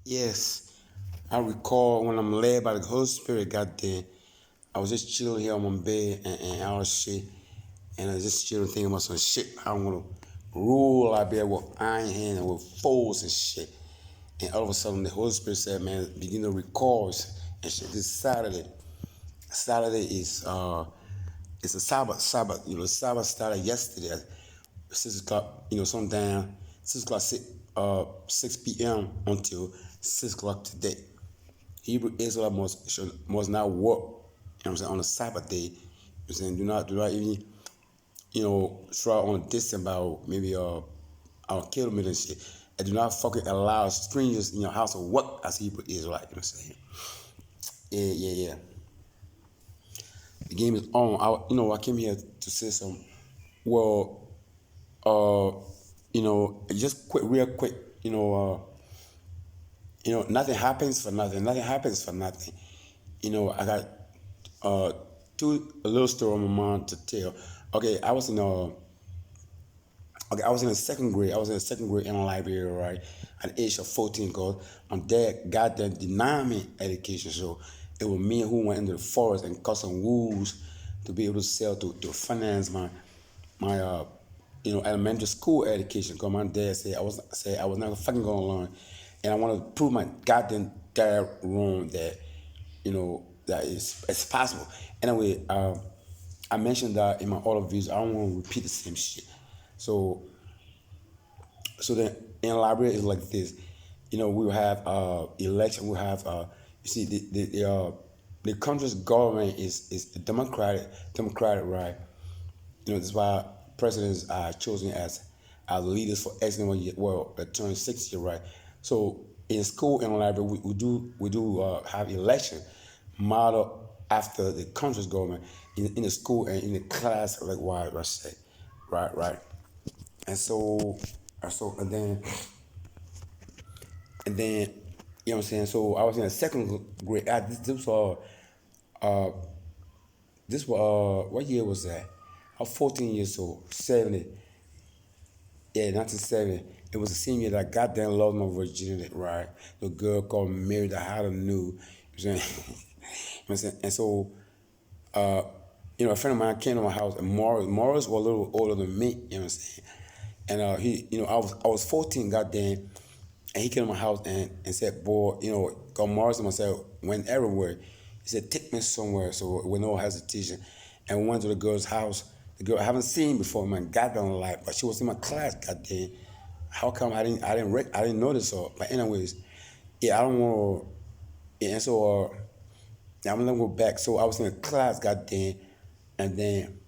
Yes, I recall when I'm led by the Holy Spirit, got there. I was just chilling here on my bed and all shit. And I was just chilling thinking about some shit. I want to rule Liberia with iron hand and with foes and shit. And all of a sudden, the Holy Spirit said, man, begin to recall and shit. This Saturday. Saturday is it's a Sabbath. Sabbath started yesterday at 6 o'clock. Sometime 6 o'clock, 6 p.m. until 6 o'clock today. Hebrew Israelite must not work. I'm saying, on a Sabbath day. I'm saying, do not even try on a distance about maybe a kilometer and shit. And do not fucking allow strangers in your house to work as Hebrew Israelite. You know what I'm saying? Yeah, yeah, yeah. The game is on. I came here to say some. Well, uh, just quick, real quick. Nothing happens for nothing. Nothing happens for nothing. I got uh a little story on my mind to tell. Okay, I was in the second grade. I was in the second grade in Liberia, right? At the age of 14, because my dad got them denied me education. So it was me who went into the forest and cut some woods to be able to sell to finance my elementary school education. Because my dad said I was never fucking gonna learn, and I want to prove my goddamn dad wrong that it's possible. Anyway, I mentioned that in my other videos. I don't want to repeat the same shit. So so then in Liberia it's like this. We will have election. We have you see the country's government is democratic, right? That's why presidents are chosen as leaders for X number of years. Well, a turn 6 year, right? So in school in Liberia, we do have election model after the country's government in the school and in the class, like what I say, right. And so, and then, you know what I'm saying. So I was in the second grade. This was what year was that? I was 14 years old, 70. Yeah, 1970. It was the same year that I goddamn lost my virginity, right? The girl called Mary that I had a new. You know what I'm saying? You know what I'm saying? And so, uh, a friend of mine came to my house, and Morris was a little older than me. You know what I'm saying? And he, I was 14, goddamn, and he came to my house and said, "Boy, God Morris and myself went everywhere." He said, "Take me somewhere," so with no hesitation, and we went to the girl's house. The girl I haven't seen before, man, goddamn life, but she was in my class, goddamn. How come I didn't notice her? But anyways, yeah, I don't want to. Yeah, and so I'm gonna go back. So I was in a class, goddamn, and then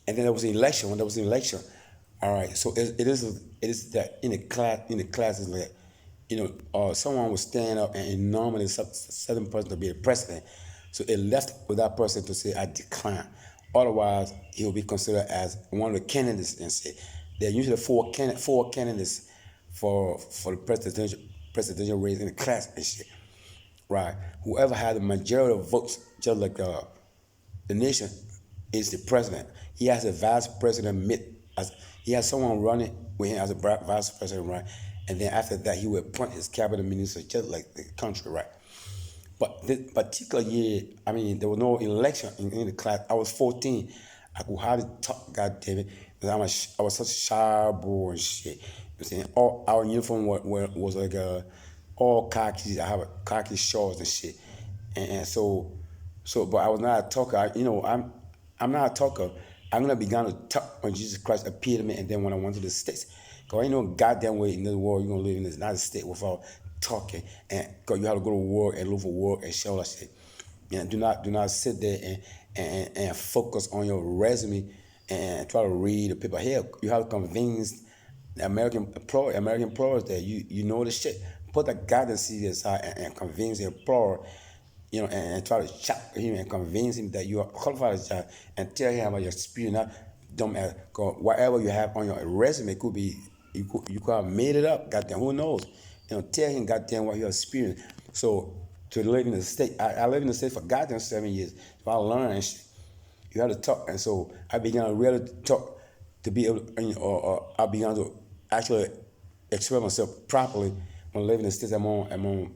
there was an election. When there was an election, all right. So it is that in the class is like, someone would stand up and nominate certain person to be the president. So it left with that person to say I decline. Otherwise, he will be considered as one of the candidates and say there are usually four candidates for the presidential race in the class and shit. Right. Whoever had the majority of votes, just like the nation, is the president. He has a vice president as he has someone running with him as a vice president, right? And then after that, he will appoint his cabinet minister, just like the country, right? But this particular year, I mean, there was no election in the class. I was 14. I could hardly talk, God damn it, because I was such a shy boy and shit. You know what I'm saying? All our uniform was like all khakis. I have a khaki shorts and shit. And so, but I was not a talker. I'm not a talker. I'm gonna begin to talk when Jesus Christ appeared to me, and then when I went to the States. Cause ain't no goddamn way in this world you're gonna live in this United States without talking, and cause you have to go to work and look for work and show that shit. And do not sit there and focus on your resume and try to read the paper. Here you have to convince the American employers that you know the shit. Put the goddamn seat aside and convince the employer, and try to chat with him and convince him that you are qualified for the job and tell him about your experience. Not dumb ass. Cause whatever you have on your resume could be you could have made it up. Goddamn, who knows? Tell him goddamn what your experience. So to live in the state, I live in the state for goddamn 7 years. So I learned and shit. You have to talk, and so I began to really talk to be able, I began to actually express myself properly when living in the states among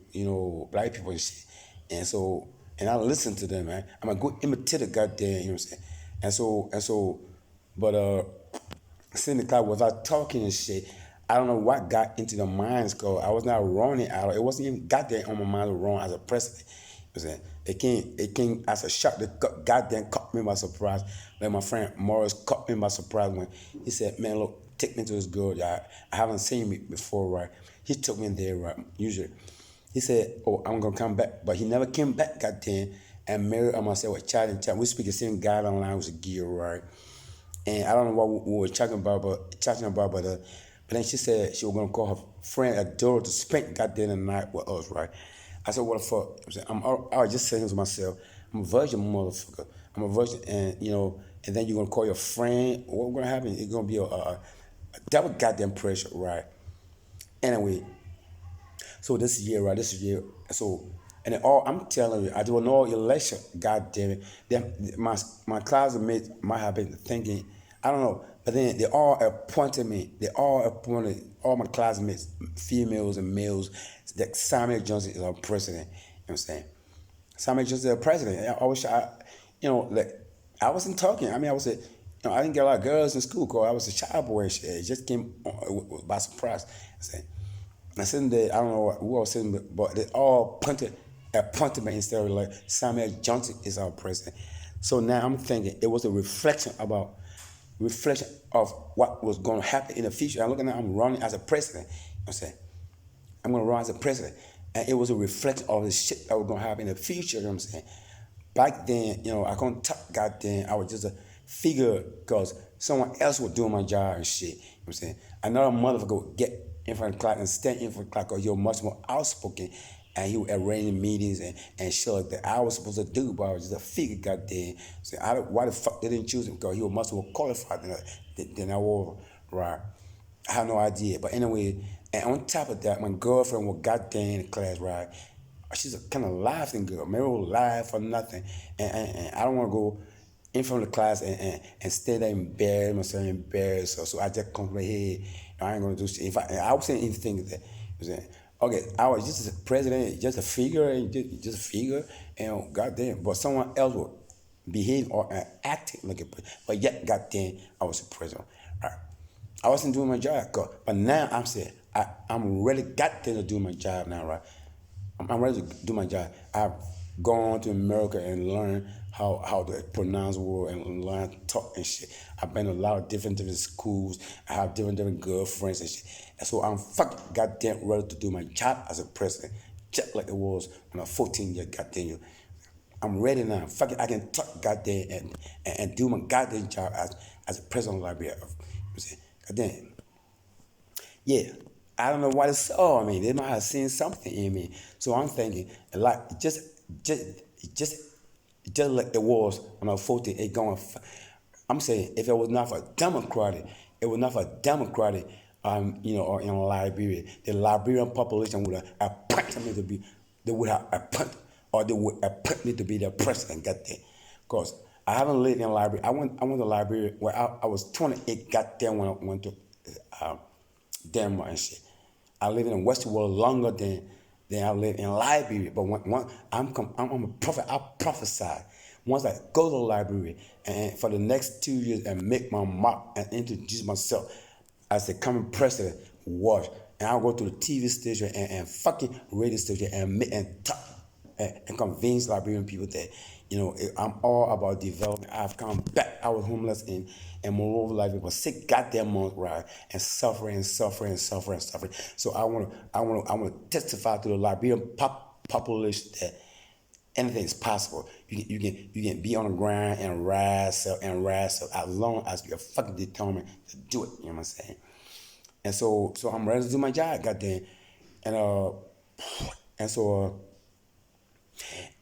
black people and shit. And so and I listen to them, man. I'm a good imitator, goddamn, you know what I'm saying? And so but sitting in the class without talking and shit. I don't know what got into the minds, cause I was not running out. It wasn't even goddamn on my mind to run as a president. You know what I'm saying? It came as a shock that goddamn caught me by surprise. Like my friend Morris caught me by surprise when he said, "Man, look, take me to this girl. I haven't seen me before, right?" He took me there, right? Usually, he said, "Oh, I'm gonna come back," but he never came back, goddamn. And Mary and myself were chatting. We speak the same guideline language, gear, right? And I don't know what we were but then she said she was gonna call her friend Adora to spend goddamn the night with us, right? I said, what the fuck? I was just saying to myself, I'm a virgin, motherfucker. I'm a virgin, and and then you're gonna call your friend. What's gonna happen? It's gonna be a double goddamn pressure, right? Anyway, so this year, right? This year, so and then all I'm telling you, I do no election. God damn it! Then my classmates might have been thinking, I don't know, but then they all appointed me. They all appointed all my classmates, females and males, that Samuel Johnson is our president. You know what I'm saying? Samuel Johnson is the president. I wish like I wasn't talking. I mean, I didn't get a lot of girls in school because I was a child boy and shit. It just came by surprise. I sitting there, I don't know who I was sitting with, but they all appointed me instead of like Samuel Johnson is our president. So now I'm thinking it was a reflection of what was going to happen in the future. I'm looking at I'm running as a president. You know what I'm saying? I'm going to run as a president. And it was a reflection of the shit that was going to happen in the future. You know what I'm saying? Back then, I couldn't talk goddamn. I was just a figure because someone else was doing my job and shit. You know what I'm saying? Another motherfucker would get in front of the clock and stand in front of the clock because you're much more outspoken and he would arrange meetings and shit like that I was supposed to do, but I was just a figure, goddamn. So why the fuck they didn't choose him? Because he was much more qualified than I was, right? I have no idea. But anyway, and on top of that, my girlfriend was goddamn in the class, right? She's a kind of laughing girl. Maybe we'll laugh for nothing. And I don't want to go in front of the class and stay there embarrassed, myself embarrassed. So I just come right here. I ain't going to do shit. In fact, I was saying anything that, okay, I was just a president, just a figure, just a figure, and goddamn, but someone else would behave or act like a president. But yet, goddamn, I was a president. Right? I wasn't doing my job, but now I'm saying, I'm really goddamn to do my job now, right? I'm ready to do my job. I've gone to America and learned how to pronounce words and learn to talk and shit. I've been to a lot of different schools. I have different girlfriends and shit. And so I'm fucking goddamn ready to do my job as a president, just like it was when I was 14 years, goddamn. I'm ready now. Fucking, I can talk goddamn and do my goddamn job as a president of Liberia. Goddamn. Yeah, I don't know what it's all. I mean, they might have seen something in me. So I'm thinking, like, just like it was when I was 14, it going. I'm saying, if it was not for Democratic, it was not for Democratic, or in Liberia, the Liberian population would have appointed me to be, they would have appointed, or they would appoint me to be their president. Got there, cause I haven't lived in Liberia. I went to Liberia where I was 28. Got there when I went to Denmark and shit. I live in West World longer than I live in Liberia. But when I'm a prophet, I prophesy. Once I go to Liberia and for the next 2 years and make my mark and introduce myself as the coming president, watch. And I'll go to the TV station and fucking radio station and talk and convince Liberian people that, I'm all about development. I've come back. I was homeless in Monrovia, Liberia for 6 goddamn months, right? And suffering. So I want to testify to the Liberian population that anything is possible. You can be on the ground and rise up as long as you're fucking determined to do it. You know what I'm saying? And so I'm ready to do my job, goddamn. And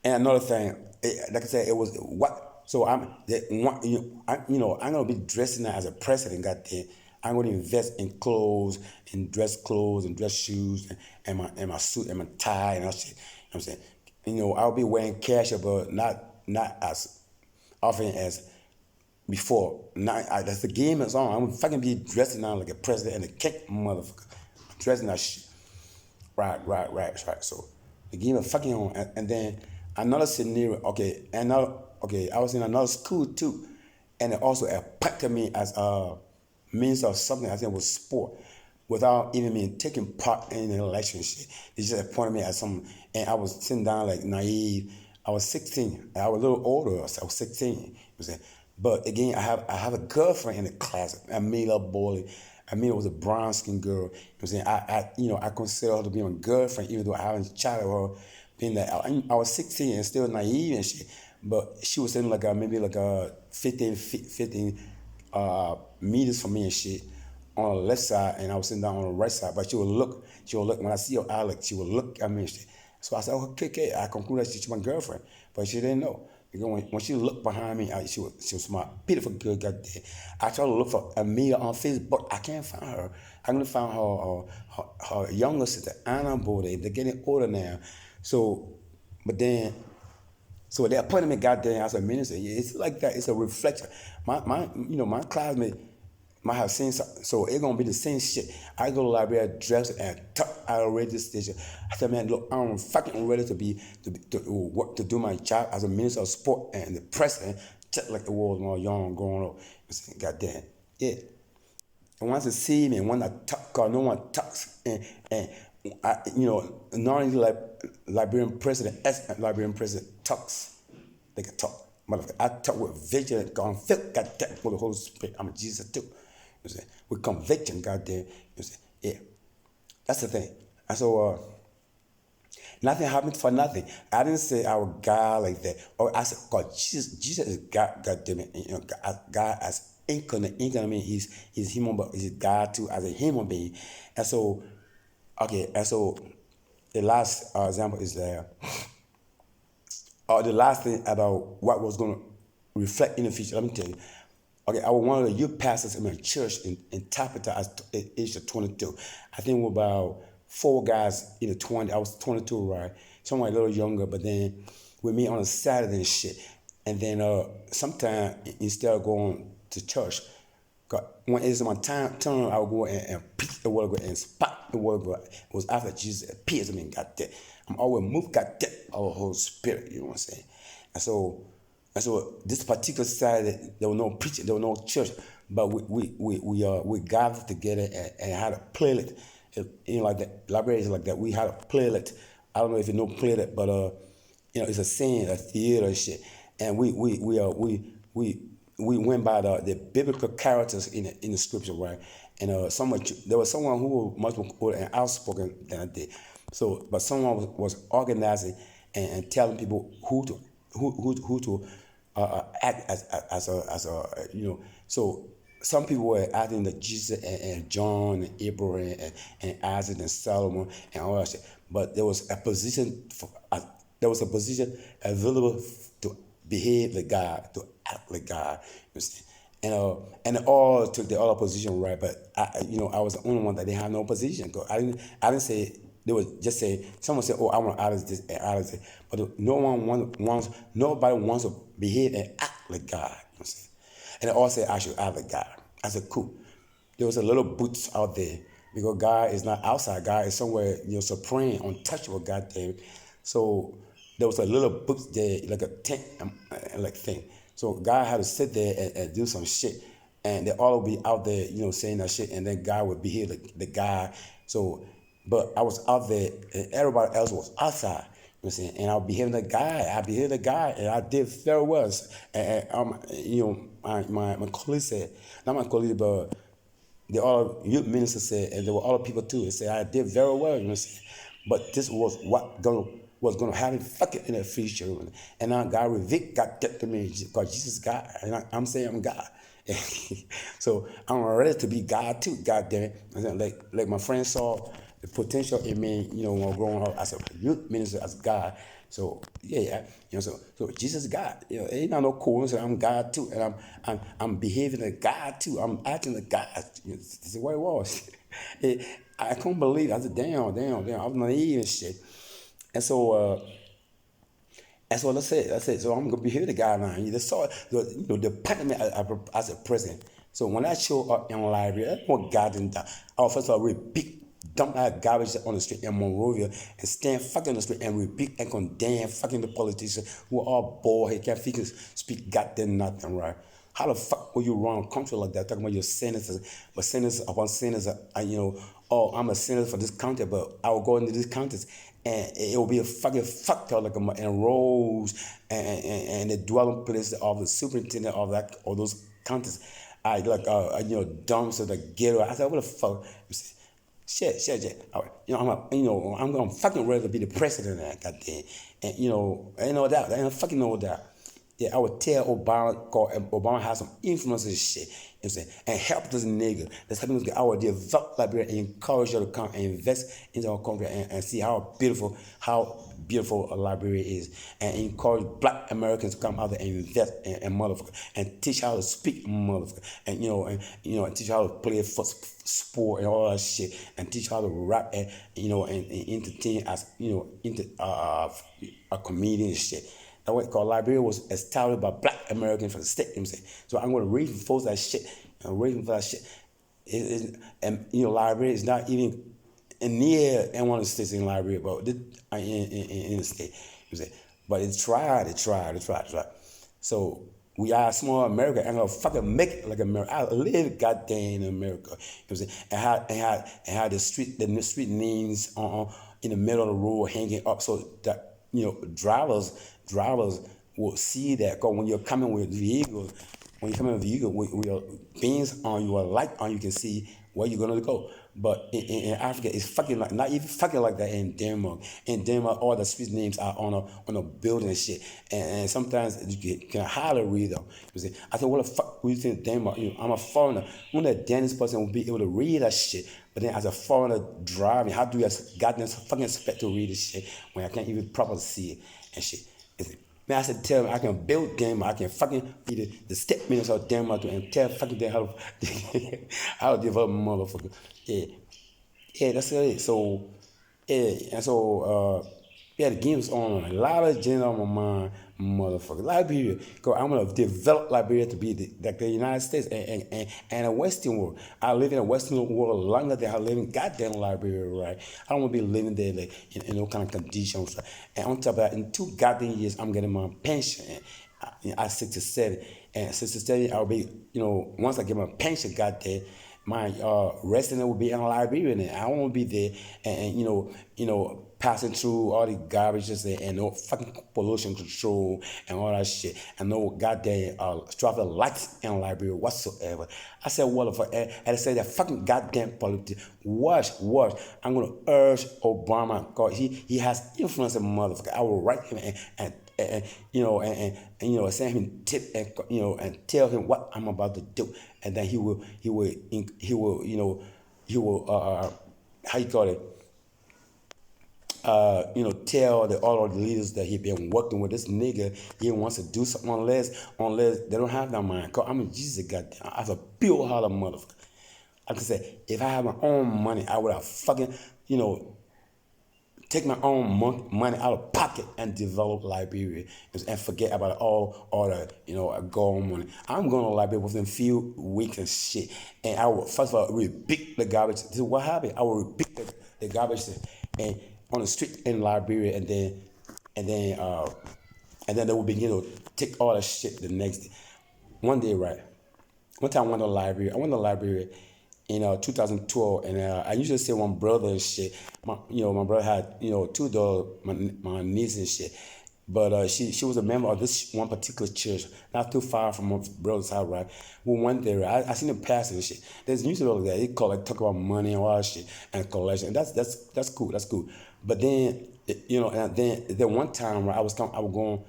another thing, like I said, it was what. So I'm gonna be dressing as a president. Goddamn, I'm gonna invest in clothes, in dress shoes, and my suit and my tie and all shit. You know what I'm saying? I'll be wearing casual, but not as often as before. That's the game is on. I'm fucking be dressing now like a president and a kick motherfucker. I'm dressing that shit. Right. So they gave me a fucking home, and then another scenario. Okay. I was in another school too, and it also appointed me as a means of something. I think it was sport, without even me taking part in the election shit. They just appointed me as some, and I was sitting down like naive. I was 16. I was a little older. I was 16. You know what I'm saying? But again, I have a girlfriend in the class. Amelia Boley. Amelia was a brown skinned girl. You know what I'm saying? I consider her to be my girlfriend, even though I haven't chatted with her. Being that I was 16 and still naive and shit. But she was sitting like maybe like 15 meters from me and shit on the left side, and I was sitting down on the right side. But she would look when I see her eye, like she would look at me and shit. So I said, okay. I concluded that she's my girlfriend, but she didn't know. Because when she looked behind me, she was my beautiful girl. Got there. I tried to look for Amia on Facebook. I can't find her. I'm gonna find her younger sister, Anna Bode. They're getting older now. So, but then, so they appointed me goddamn as a minister. Yeah, it's like that. It's a reflection. My classmate might have seen something. So it's gonna be the same shit. I go to Liberia, dress and tuck out of radio station. I said, man, look, I'm fucking ready to work, to do my job as a minister of sport and the president, just like it was when I was young growing up. I said, goddamn, yeah. And once they see me, and when I talk, cause no one talks, and not only like Liberian president, Liberian president talks, they can talk. Motherfucker, I talk with vision, convict, goddamn, with the Holy Spirit. I'm a Jesus too. You know what I'm saying? With conviction, goddamn. You know what I'm saying? Yeah. That's the thing. And so, nothing happened for nothing. I didn't say I was God like that. Or I said, God, Jesus is God, goddamn it. You know, God as incarnate. Incarnate means he's human, but he's God too as a human being. And so, the last example is the last thing about what was going to reflect in the future. Let me tell you. Okay, I was one of the youth pastors in my church in Tapita at age of 22. I think we were about 4 guys in the 20. I was 22, right? Somewhere a little younger, but then we meet on a Saturday and shit. And then sometime instead of going to church, when it's my turn, I would go and preach the word of God and spot the word of God. It was after Jesus appeared to me, got that. I'm always moved, got that, our Holy Spirit, you know what I'm saying? And so this particular Saturday, there was no preaching, there was no church, but we gathered together and had a playlist. Like that, Liberia is like that. We had a playlist. I don't know if you know playlist, but it's a scene, a theater and shit. And we went by the biblical characters in the scripture, right? And there was someone who was much more and outspoken than I did. So, but someone was organizing and telling people who to act as a. So some people were acting like Jesus and John and Abraham and Isaac and Solomon and all that shit. But there was a position available to behave like God, to act like God. And they all took the other position, right? But I was the only one that didn't have no position. I didn't say. They would just say, someone said, "Oh, I want to add this and add this," but nobody wants to behave and act like God. You know what I'm saying? And they all said I should act like God. I said, cool. There was a little boots out there because God is not outside. God is somewhere, supreme, untouchable. God damn. So there was a little boots there, like a tent, like thing. So God had to sit there and do some shit, and they all would be out there, saying that shit, and then God would behave like the guy. So. But I was out there, and everybody else was outside. You know what I'm saying? And I was behaving like a guy. And I did very well. And my colleague said, not my colleague, but the other youth minister said, and there were other people too. They said I did very well. You know what I'm saying? But this was was gonna happen fucking in the future. And now God revealed God to me because Jesus is God, and I'm saying I'm God. So I'm ready to be God too. God damn it! Like my friend saw the potential in me, when I'm growing up as a youth minister, as God. So so Jesus is God. It ain't not no coincidence. I'm God too, and I'm behaving like God too. I'm acting like God. This is what it was. I couldn't believe it. I said, damn. I was naive and shit. And so that's it. So I'm gonna behave the guy now. They saw the appointment as a president. So when I show up in Liberia, that's what God did. I was first of all really big dump that garbage on the street in Monrovia and stand fucking on the street and repeat and condemn fucking the politicians who are all bored, he can't speak goddamn nothing, right? How the fuck will you run a country like that talking about your senators, but senators upon senators, oh, I'm a senator for this county, but I will go into these counties and it will be a fucking fucked up like and roads and the dwelling place of the superintendent of that or those counties. I like dumps of the ghetto. I said, what the fuck? Shit. All right. I'm gonna fucking ready to be the president of that goddamn. And ain't no doubt. Ain't fucking no doubt. Yeah, I would tell Obama has some influence and shit. You know what I'm saying? And help this nigga. That's helping us get our develop Liberia and encourage you to come and invest into our country and see how beautiful Liberia is. And encourage black Americans to come out there and invest and motherfucker. And teach how to speak motherfucker. And and teach how to play sport and all that shit. And teach how to rap and and entertain as a comedian and shit. That what called Liberia was established by black Americans for the state. You know what I'm saying? So I'm going to reinforce that shit and reinforce that shit. Liberia is not even near any one of the states in Liberia, but in the state. You know what I'm saying? But they tried. So we are a small America and gonna fucking make it like America. I live goddamn in America. You know what I'm saying? And how the street names in the middle of the road hanging up so that drivers will see that. Cause when you're coming with vehicles, with your beams on, your light on, you can see where you're gonna go. But in Africa, it's fucking like not even fucking like that in Denmark. In Denmark, all the street names are on a building and shit, and sometimes you can hardly read them. You see, I said, what the fuck? We think Denmark? I'm a foreigner. When a Danish person will be able to read that shit, but then as a foreigner driving, how do you goddamn fucking expect to read this shit when I can't even properly see it and shit? Man, I said, tell me I can build Denmark, I can fucking be the step minister of Denmark and tell fucking them how to develop motherfucker. Yeah, that's it. So, the game's on. A lot of agenda on my mind, motherfucker. Liberia, cause I'm gonna develop Liberia to be like the United States and a Western world. I live in a Western world longer than I live in goddamn Liberia, right? I don't wanna be living there like in no kind of conditions. And on top of that, in 2 goddamn years, I'm getting my pension. I'm 67, and 67, I'll be once I get my pension, goddamn. My resident will be in Liberia, and I won't be there, and passing through all the garbages and no fucking pollution control and all that shit, and no goddamn traffic lights in Liberia whatsoever. I said, what the fuck? And I said that fucking goddamn politics. Watch. I'm gonna urge Obama, cause he has influence in motherfucker. I will write him and send him tip and tell him what I'm about to do, and then he will how you call it tell all of the leaders that he been working with this nigga. He wants to do something unless they don't have that mind. Cause I'm a Jesus goddamn. I'm a pure heart of motherfucker. Like I said, if I had my own money, I would have fucking take my own money out of pocket and develop Liberia and forget about all the gold money. I'm going to Liberia within a few weeks and shit. And I will, first of all, repick the garbage. This is what happened. I will repick the garbage and on the street in Liberia, and then they will begin to take all that shit the next day. One day, right? One time I went to Liberia in 2012, and I usually see one brother and shit. My brother had 2 daughters, my niece and shit. But she was a member of this one particular church, not too far from my brother's house, right? We went there. I seen them passing and shit. There's usually over there. They talk about money and all that shit and collection. And that's cool. That's cool. But then and then one time, right, I was going.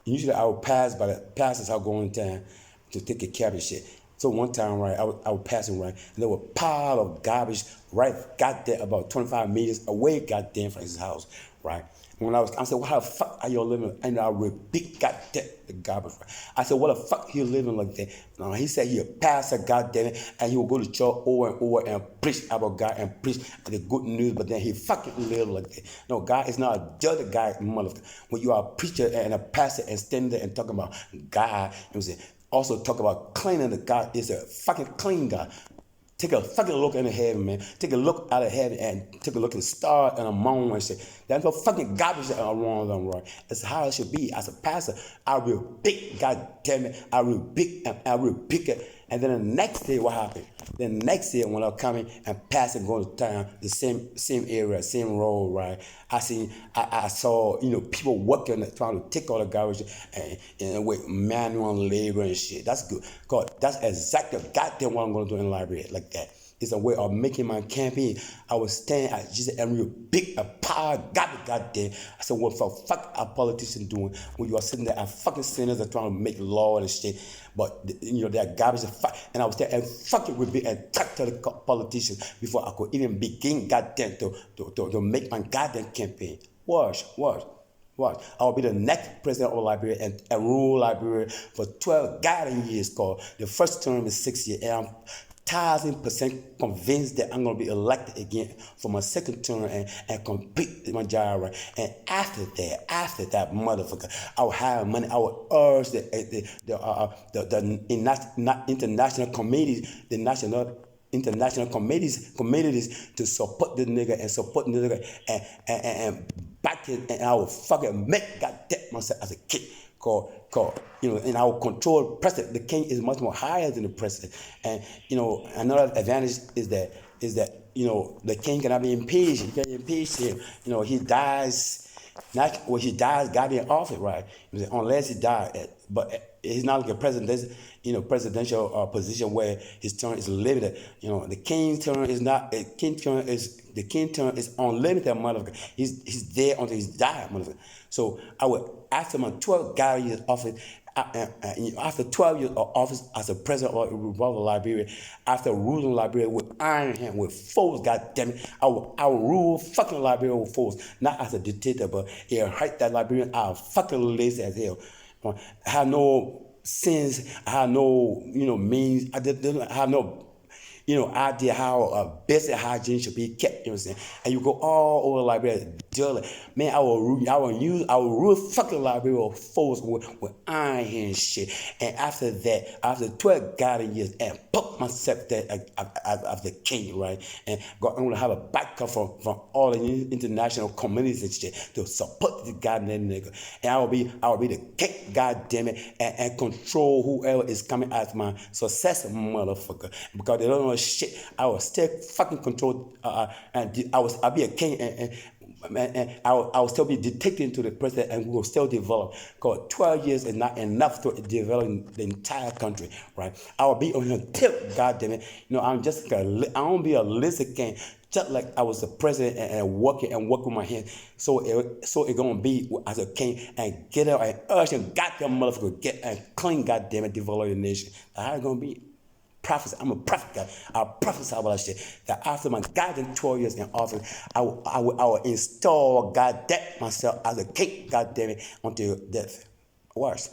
Usually I would pass by the pastors. I would go in town to take a cab and shit. So one time, right, I was passing, right, and there was a pile of garbage right goddamn about 25 meters away, goddamn, from his house, right. When I said, "What the fuck are you living?" And I repeat, goddamn, the garbage. I said, "What the fuck he living like that?" No, he said he'll pass a goddamn, and he will go to church over and over and preach about God and preach the good news. But then he fucking live like that. No, God is not a judge, guy, motherfucker. When you are a preacher and a pastor and standing there and talking about God, you know what I'm saying. Also talk about cleaning. The God is a fucking clean God. Take a fucking look into heaven, man. Take a look out of heaven and take a look at the stars and the moon and shit. That's no fucking garbage that are wrong with them, right? That's how it should be. As a pastor, I rebuke, God damn it, I rebuke it. And then the next day, what happened? The next day, when I'm coming and passing, going to town, the same area, same road, right? I saw, people working, trying to take all the garbage and with manual labor and shit. That's good. God, that's exactly goddamn what I'm going to do in Liberia, like that. It's a way of making my campaign. I was standing at Jesus and real big a power goddamn. I said, what the fuck are politicians doing when you are sitting there at fucking sinners and trying to make law and shit? But they're garbage and I was there and fucking with me and talk to the politicians before I could even begin goddamn to make my goddamn campaign. Watch. I will be the next president of Liberia and rule Liberia for 12 goddamn years. Called the first term is 6 years, and I'm 1,000% convinced that I'm gonna be elected again for my second term and complete my job right. And after that, motherfucker, I will have money. I will urge the international committees, the national international committees to support the nigga and support the nigga and back it, and I will fucking make goddamn myself as a kid. And I will control the president. The king is much more higher than the president, and another advantage is that the king cannot be impeached. You can't impeach him. He dies. He dies, got in office, right? Unless he died, but he's not like a president. There's presidential position where his term is limited. The king's term is not. The king term is unlimited, motherfucker. He's there until he's died, motherfucker. So I would, after my 12 years office, after 12 years of office as a president of the Republic of Liberia, after ruling Liberia with iron hand, with force, goddamn it, I will rule fucking Liberia with force, not as a dictator, but it'll hurt that Liberian are fucking lazy as hell. I have no sins, I have no, means, I have no idea how basic hygiene should be kept, And you go all over Liberia, man, I will rule fucking Liberia with force with iron and shit. And after that, after 12 goddamn years, and put myself there as the king, right? And I'm gonna have a backup from all the international communities and shit to support the goddamn nigga. And I will be the king, goddamn it, and control whoever is coming as my successor, motherfucker. Because they don't know shit. I will still fucking control, and I'll be a king, and I will still be dictating to the president, and we will still develop. Because 12 years is not enough to develop the entire country, right? I will be on your tip, goddamn it. I'm just I won't be a lizard king. Just like I was the president and work with my hands, so it gonna be as a king and get out and urge and goddamn motherfucker get and clean goddamn it develop the nation. That's how it gonna be. Prophesy. I'm a prophet guy. I prophesy about that shit. That after my goddamn 12 years in office, I will install goddamn myself as a king, goddamn it, until death. Worse.